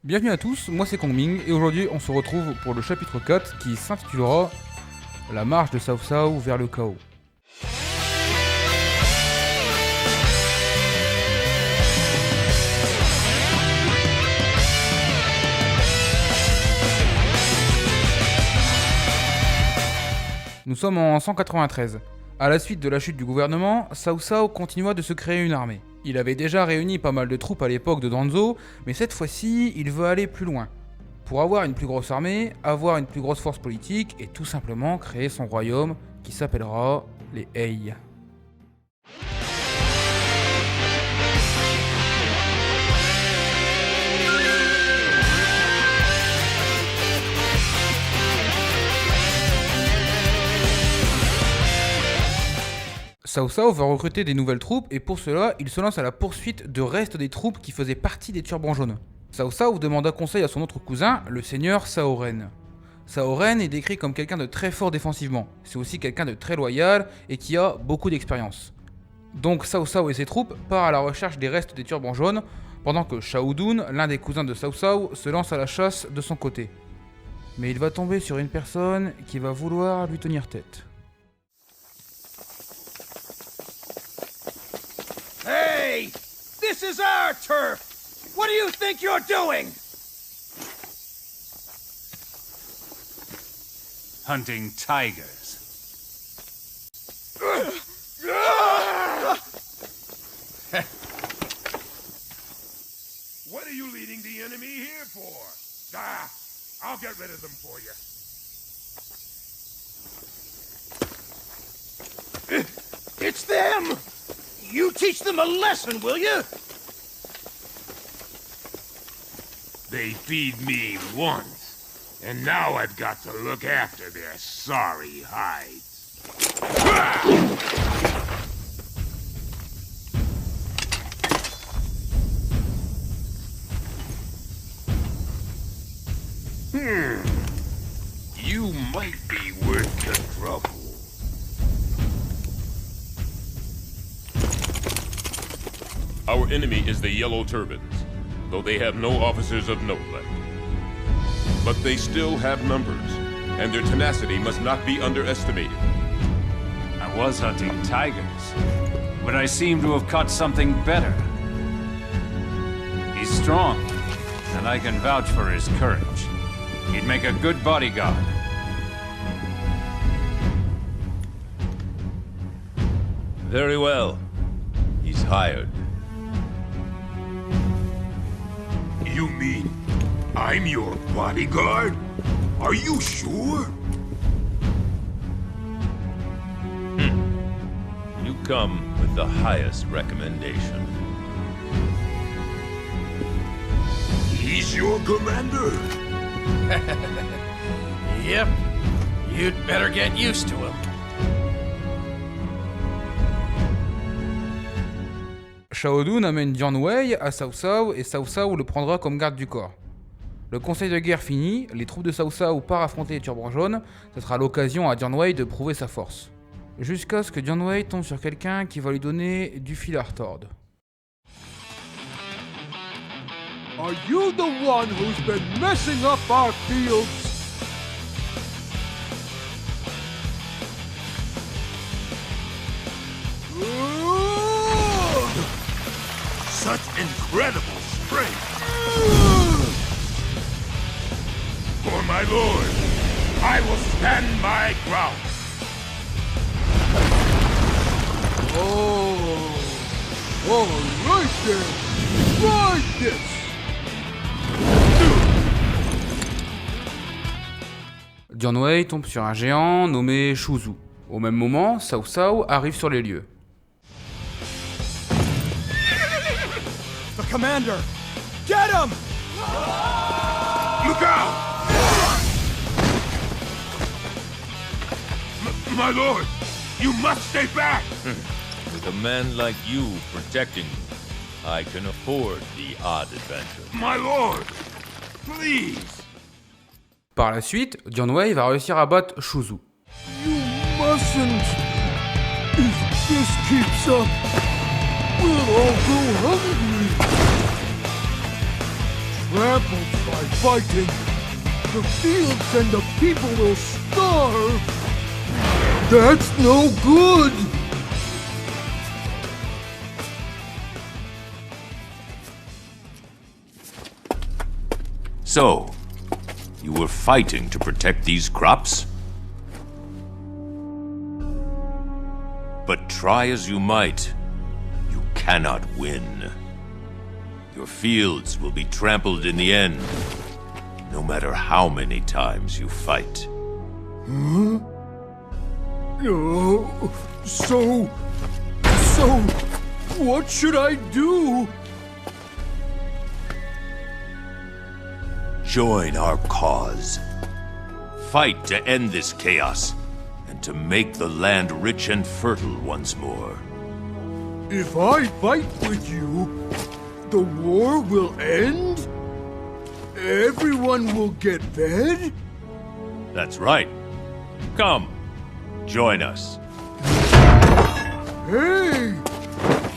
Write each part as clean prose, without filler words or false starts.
Bienvenue à tous, moi c'est Kongming et aujourd'hui on se retrouve pour le chapitre 4 qui s'intitulera La marche de Cao Cao vers le chaos. Nous sommes en 193. À la suite de la chute du gouvernement, Cao Cao continua de se créer une armée. Il avait déjà réuni pas mal de troupes à l'époque de Danzhou, mais cette fois-ci, il veut aller plus loin. Pour avoir une plus grosse armée, avoir une plus grosse force politique et tout simplement créer son royaume qui s'appellera les Hei. Cao Cao va recruter des nouvelles troupes et pour cela, il se lance à la poursuite de restes des troupes qui faisaient partie des Turbans Jaunes. Cao Cao demanda conseil à son autre cousin, le seigneur Cao Ren. Cao Ren est décrit comme quelqu'un de très fort défensivement, c'est aussi quelqu'un de très loyal et qui a beaucoup d'expérience. Donc Cao Cao et ses troupes partent à la recherche des restes des Turbans Jaunes, pendant que Shao Dun, l'un des cousins de Cao Cao, se lance à la chasse de son côté. Mais il va tomber sur une personne qui va vouloir lui tenir tête. Hey! This is our turf! What do you think you're doing? Hunting tigers. What are you leading the enemy here for? I'll get rid of them for you. It's them! You teach them a lesson, will you? They feed me once, and now I've got to look after their sorry hides. You might be worth the trouble. Our enemy is the Yellow Turbans, though they have no officers of note left. But they still have numbers, and their tenacity must not be underestimated. I was hunting tigers, but I seem to have caught something better. He's strong, and I can vouch for his courage. He'd make a good bodyguard. Very well. He's hired. You mean I'm your bodyguard? Are you sure? You come with the highest recommendation. He's your commander? Yep. You'd better get used to him. Shao Dun amène Dian Wei à Cao Cao et Cao Cao le prendra comme garde du corps. Le conseil de guerre fini, les troupes de Cao Cao partent affronter les Turbans Jaunes, ce sera l'occasion à Dian Wei de prouver sa force. Jusqu'à ce que Dian Wei tombe sur quelqu'un qui va lui donner du fil à retordre. Are you the one who's been messing up our fields? Such incredible strength! For my lord, I will stand my ground. Oh, right there. Right this. Dian Wei tombe sur un géant nommé Shuzu. Au même moment, Cao Cao arrive sur les lieux. The commander! Get him! Look out! My lord, you must stay back! With a man like you protecting me, I can afford the odd adventure. My lord, please! Par la suite, Dian Wei va réussir à battre Shuzu. You mustn't. If this keeps up, we'll all go hungry. Trampled fighting. The fields and the people will starve. That's no good. So, you were fighting to protect these crops? But try as you might, you cannot win. Your fields will be trampled in the end, no matter how many times you fight. No. So, what should I do? Join our cause. Fight to end this chaos, and to make the land rich and fertile once more. If I fight with you, the war will end? Everyone will get fed? That's right. Come, join us. Hey!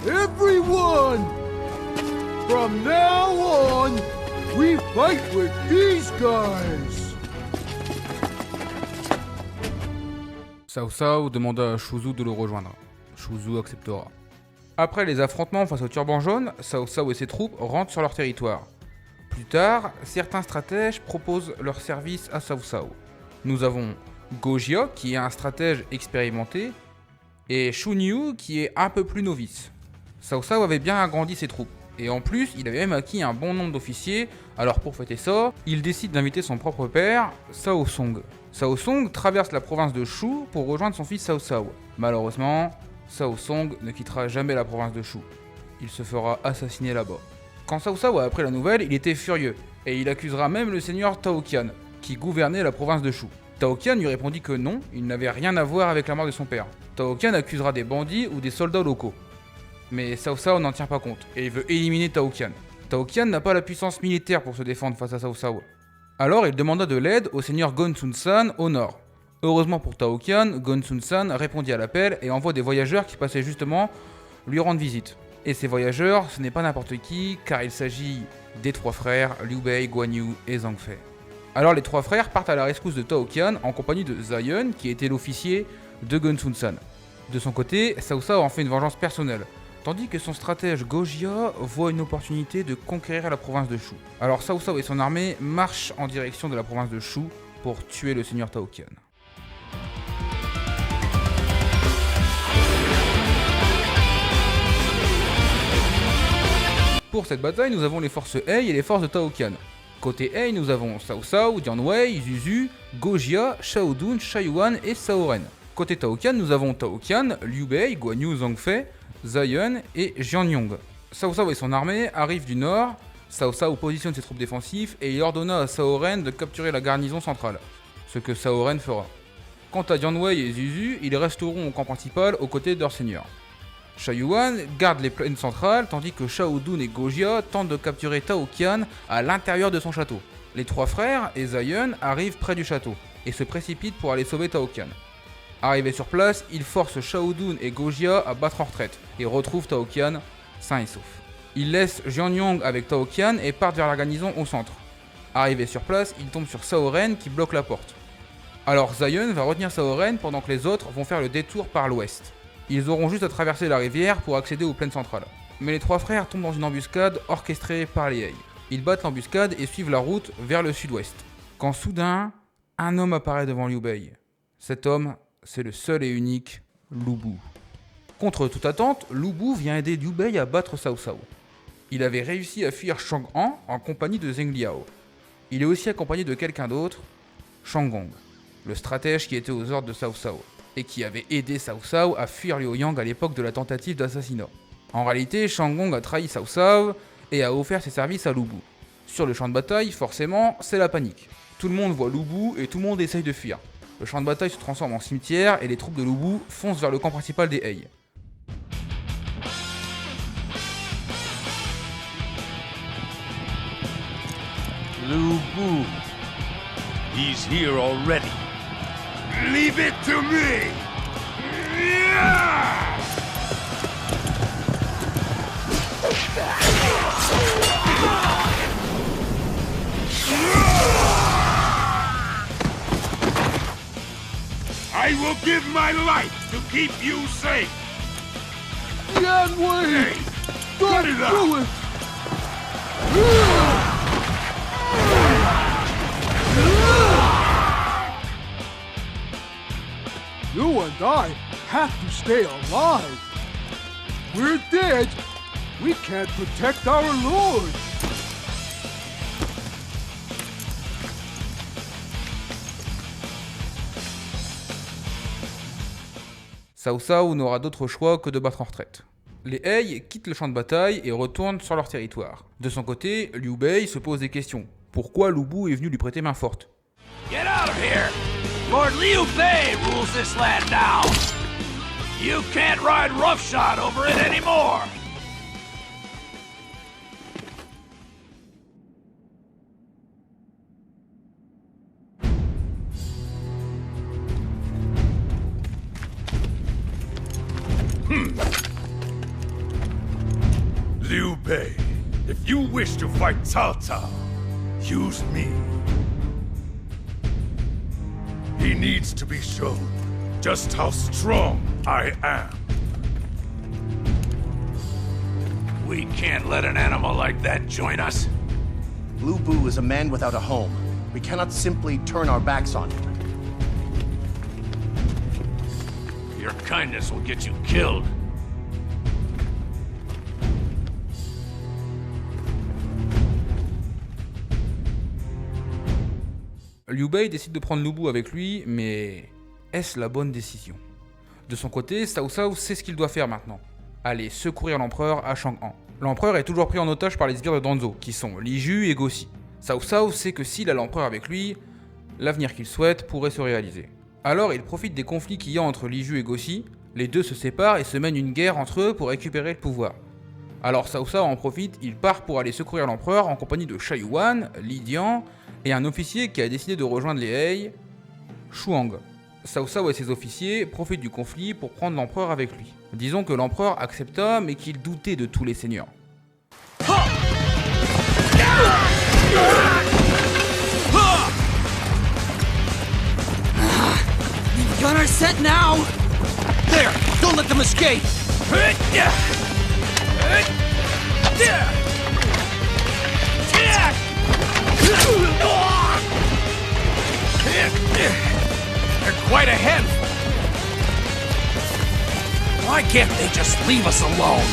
Everyone! From now on, we fight with these guys! Cao Cao demanda à Shu Zu de le rejoindre. Shu Zu acceptera. Après les affrontements face aux turbans jaunes, Cao Cao et ses troupes rentrent sur leur territoire. Plus tard, certains stratèges proposent leur service à Cao Cao. Nous avons Gojia, qui est un stratège expérimenté, et Xun Yu, qui est un peu plus novice. Cao Cao avait bien agrandi ses troupes, et en plus, il avait même acquis un bon nombre d'officiers, alors pour fêter ça, il décide d'inviter son propre père, Cao Song. Cao Song traverse la province de Shu pour rejoindre son fils Cao Cao. Malheureusement, Cao Song ne quittera jamais la province de Shu. Il se fera assassiner là-bas. Quand Cao Cao a appris la nouvelle, il était furieux, et il accusera même le seigneur Tao Qian, qui gouvernait la province de Shu. Tao Qian lui répondit que non, il n'avait rien à voir avec la mort de son père. Tao Qian accusera des bandits ou des soldats locaux. Mais Cao Cao n'en tient pas compte, et il veut éliminer Tao Qian. Tao Qian n'a pas la puissance militaire pour se défendre face à Cao Cao. Alors il demanda de l'aide au seigneur Gon Sun San au nord. Heureusement pour Tao Qian, Gon Sun San répondit à l'appel et envoie des voyageurs qui passaient justement lui rendre visite. Et ces voyageurs, ce n'est pas n'importe qui, car il s'agit des trois frères Liu Bei, Guan Yu et Zhang Fei. Alors les trois frères partent à la rescousse de Tao Qian en compagnie de Zion, qui était l'officier de Gon Sun San. De son côté, Cao Cao en fait une vengeance personnelle, tandis que son stratège Gojia voit une opportunité de conquérir la province de Shu. Alors Cao Cao et son armée marchent en direction de la province de Shu pour tuer le seigneur Tao Qian. Pour cette bataille, nous avons les forces Hei et les forces de Tao Qian. Côté Hei, nous avons Cao Cao, Dian Wei, Zuzu, Gojia, Shao Dun, Sha Yuan et Cao Ren. Côté Tao Qian, nous avons Tao Qian, Liu Bei, Guan Yu, Zhang Fei, Zion et Jian Yong. Cao Cao et son armée arrivent du nord, Cao Cao positionne ses troupes défensives et il ordonna à Cao Ren de capturer la garnison centrale, ce que Cao Ren fera. Quant à Dian Wei et Zuzu, ils resteront au camp principal aux côtés de leur seigneur. Sha Yuan garde les plaines centrales, tandis que Shao Dun et Gojia tentent de capturer Tao Qian à l'intérieur de son château. Les trois frères et Zion arrivent près du château et se précipitent pour aller sauver Tao Qian. Arrivés sur place, ils forcent Shao Dun et Gojia à battre en retraite et retrouvent Tao Qian sain et sauf. Ils laissent Jian Yong avec Tao Qian et partent vers la garnison au centre. Arrivés sur place, ils tombent sur Cao Ren qui bloque la porte. Alors Zion va retenir Cao Ren pendant que les autres vont faire le détour par l'ouest. Ils auront juste à traverser la rivière pour accéder aux plaines centrales. Mais les trois frères tombent dans une embuscade orchestrée par les Hei. Ils battent l'embuscade et suivent la route vers le sud-ouest. Quand soudain, un homme apparaît devant Liu Bei. Cet homme, c'est le seul et unique Lu Bu. Contre toute attente, Lu Bu vient aider Liu Bei à battre Cao Cao. Il avait réussi à fuir Chang'an en compagnie de Zheng Liao. Il est aussi accompagné de quelqu'un d'autre, Shang Gong, le stratège qui était aux ordres de Cao Cao, et qui avait aidé Cao Cao à fuir Liu Yang à l'époque de la tentative d'assassinat. En réalité, Shang Gong a trahi Cao Cao et a offert ses services à Lu Bu. Sur le champ de bataille, forcément, c'est la panique. Tout le monde voit Lu Bu et tout le monde essaye de fuir. Le champ de bataille se transforme en cimetière et les troupes de Lu Bu foncent vers le camp principal des Hei. Lu Bu. He's here already. Leave it to me! Yeah! will give my life to keep you safe. Yan Wei! Hey, Don't cut it out. do it! You and I have to stay alive. We're dead. We can't protect our lord. Cao Cao n'aura d'autre choix que de battre en retraite. Les Hei quittent le champ de bataille et retournent sur leur territoire. De son côté, Liu Bei se pose des questions. Pourquoi Lu Bu est venu lui prêter main forte? Get out of here! Lord Liu Bei rules this land now! You can't ride roughshod over it anymore! Liu Bei, if you wish to fight Cao Cao, use me. He needs to be shown just how strong I am. We can't let an animal like that join us. Lu Bu is a man without a home. We cannot simply turn our backs on him. Your kindness will get you killed. Liu Bei décide de prendre Lu Bu avec lui, mais est-ce la bonne décision? De son côté, Cao Cao sait ce qu'il doit faire maintenant. Aller secourir l'empereur à Chang'an. L'empereur est toujours pris en otage par les sbires de Danzhou, qui sont Li Ju et Goxi. Cao Cao sait que s'il a l'empereur avec lui, l'avenir qu'il souhaite pourrait se réaliser. Alors il profite des conflits qu'il y a entre Li Ju et Goxi, les deux se séparent et se mènent une guerre entre eux pour récupérer le pouvoir. Alors Cao Cao en profite, il part pour aller secourir l'empereur en compagnie de Sha Yuan, Li Dian et un officier qui a décidé de rejoindre les Hei, Shuang. Cao Cao et ses officiers profitent du conflit pour prendre l'empereur avec lui. Disons que l'empereur accepta mais qu'il doutait de tous les seigneurs. Gun are set now! There! Don't let them escape! They're quite a handful. Why can't they just leave us alone?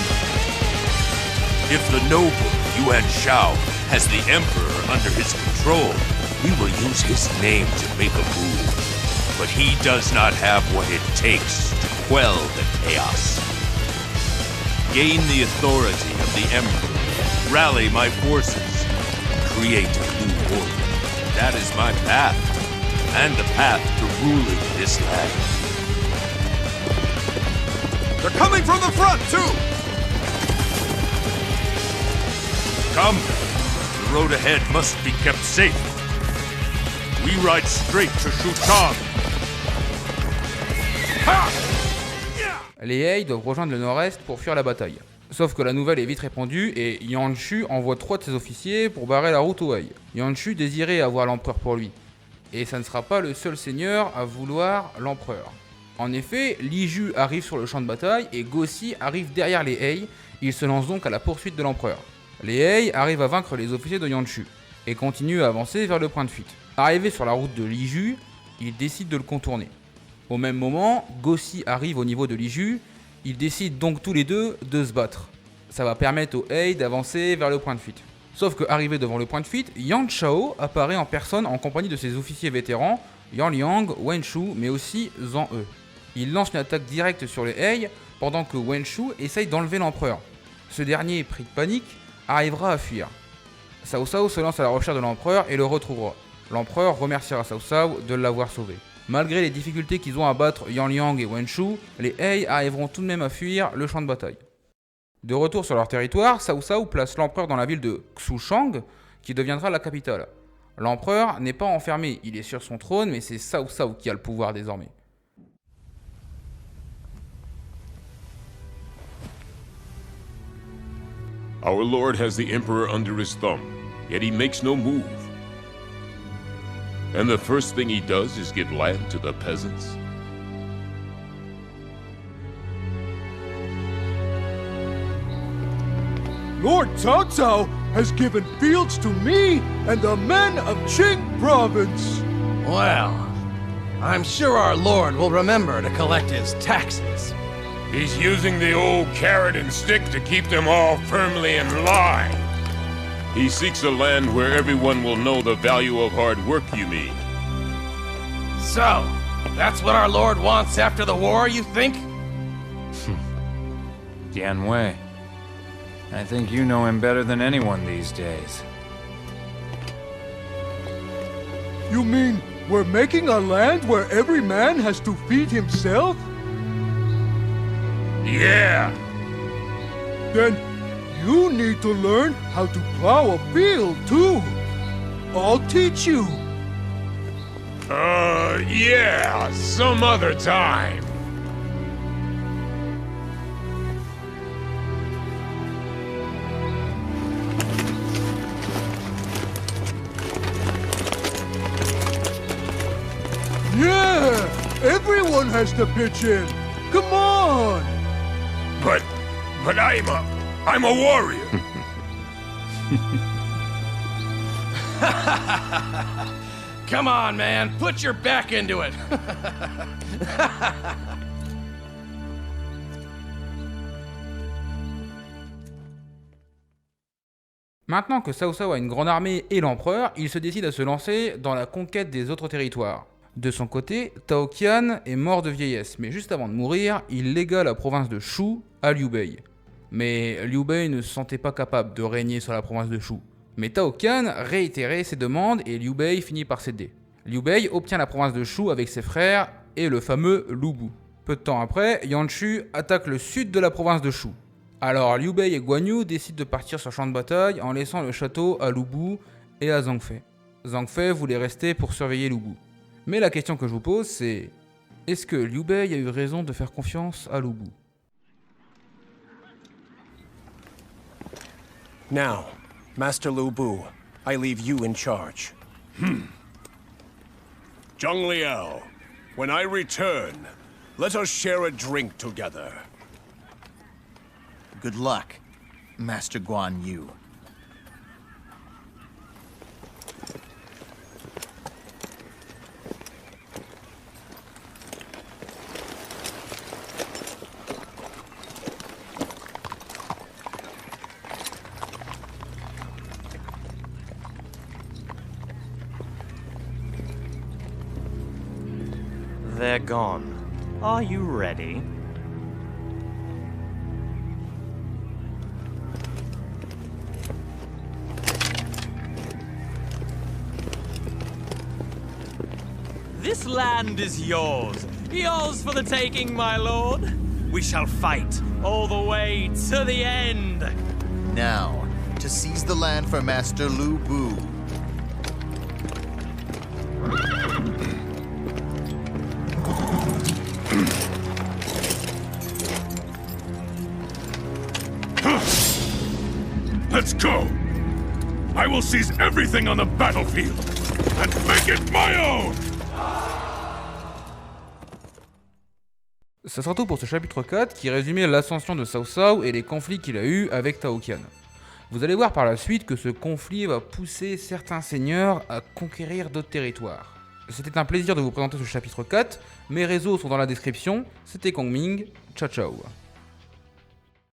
If the noble Yuan Shao has the Emperor under his control, we will use his name to make a move. But he does not have what it takes to quell the chaos. Gain the authority of the Emperor, rally my forces, create a new order. That is my path, and the path to ruling this land. They're coming from the front, too! Come! The road ahead must be kept safe. We ride straight to Shuchang. Les Hei doivent rejoindre le nord-est pour fuir la bataille. Sauf que la nouvelle est vite répandue et Yuan Shu envoie 3 de ses officiers pour barrer la route aux Hei. Yuan Shu désirait avoir l'empereur pour lui. Et ça ne sera pas le seul seigneur à vouloir l'empereur. En effet, Li Ju arrive sur le champ de bataille et Goxi arrive derrière les Hei. Ils se lancent donc à la poursuite de l'empereur. Les Hei arrivent à vaincre les officiers de Yuan Shu et continuent à avancer vers le point de fuite. Arrivé sur la route de Li Ju, ils décident de le contourner. Au même moment, Goxi arrive au niveau de Li Ju, ils décident donc tous les deux de se battre. Ça va permettre aux Hei d'avancer vers le point de fuite. Sauf que arrivé devant le point de fuite, Yang Chao apparaît en personne en compagnie de ses officiers vétérans, Yan Liang, Wen Shu, mais aussi Zhang He. Il lance une attaque directe sur les Hei pendant que Wen Shu essaye d'enlever l'empereur. Ce dernier, pris de panique, arrivera à fuir. Cao Cao se lance à la recherche de l'empereur et le retrouvera. L'empereur remerciera Cao Cao de l'avoir sauvé. Malgré les difficultés qu'ils ont à battre Yan Liang et Wen Shu, les Hei arriveront tout de même à fuir le champ de bataille. De retour sur leur territoire, Cao Cao place l'empereur dans la ville de Xuchang, qui deviendra la capitale. L'empereur n'est pas enfermé, il est sur son trône, mais c'est Cao Cao qui a le pouvoir désormais. Our lord has the Emperor under his thumb, yet he makes no move. And the first thing he does is give land to the peasants? Lord Cao Cao has given fields to me and the men of Qing province. Well, I'm sure our lord will remember to collect his taxes. He's using the old carrot and stick to keep them all firmly in line. He seeks a land where everyone will know the value of hard work, you mean? So, that's what our lord wants after the war, you think? Dian Wei. I think you know him better than anyone these days. You mean we're making a land where every man has to feed himself? Yeah. Then you need to learn how to plow a field, too. I'll teach you. Yeah, some other time. Yeah! Everyone has to pitch in. Come on! But I'm a warrior. Come on, man, put your back into it. Maintenant que Cao Cao a une grande armée et l'empereur, il se décide à se lancer dans la conquête des autres territoires. De son côté, Tao Qian est mort de vieillesse, mais juste avant de mourir, il légua la province de Shu à Liu Bei. Mais Liu Bei ne se sentait pas capable de régner sur la province de Shu. Mais Tao Qian réitérait ses demandes et Liu Bei finit par céder. Liu Bei obtient la province de Shu avec ses frères et le fameux Lu Bu. Peu de temps après, Yan Shu attaque le sud de la province de Shu. Alors Liu Bei et Guan Yu décident de partir sur le champ de bataille en laissant le château à Lu Bu et à Zhang Fei. Zhang Fei voulait rester pour surveiller Lu Bu. Mais la question que je vous pose c'est, est-ce que Liu Bei a eu raison de faire confiance à Lu Bu? Now, Master Lu Bu, I leave you in charge. Zhang Liao, when I return, let us share a drink together. Good luck, Master Guan Yu. They're gone. Are you ready? This land is yours. Yours for the taking, my lord. We shall fight all the way to the end. Now, to seize the land for Master Lu Bu. Let's go! I will seize everything on the battlefield and make it my own! Ça sera tout pour ce chapitre 4 qui résumait l'ascension de Cao Cao et les conflits qu'il a eus avec Tao Qian. Vous allez voir par la suite que ce conflit va pousser certains seigneurs à conquérir d'autres territoires. C'était un plaisir de vous présenter ce chapitre 4, mes réseaux sont dans la description, c'était Kong Ming, ciao ciao.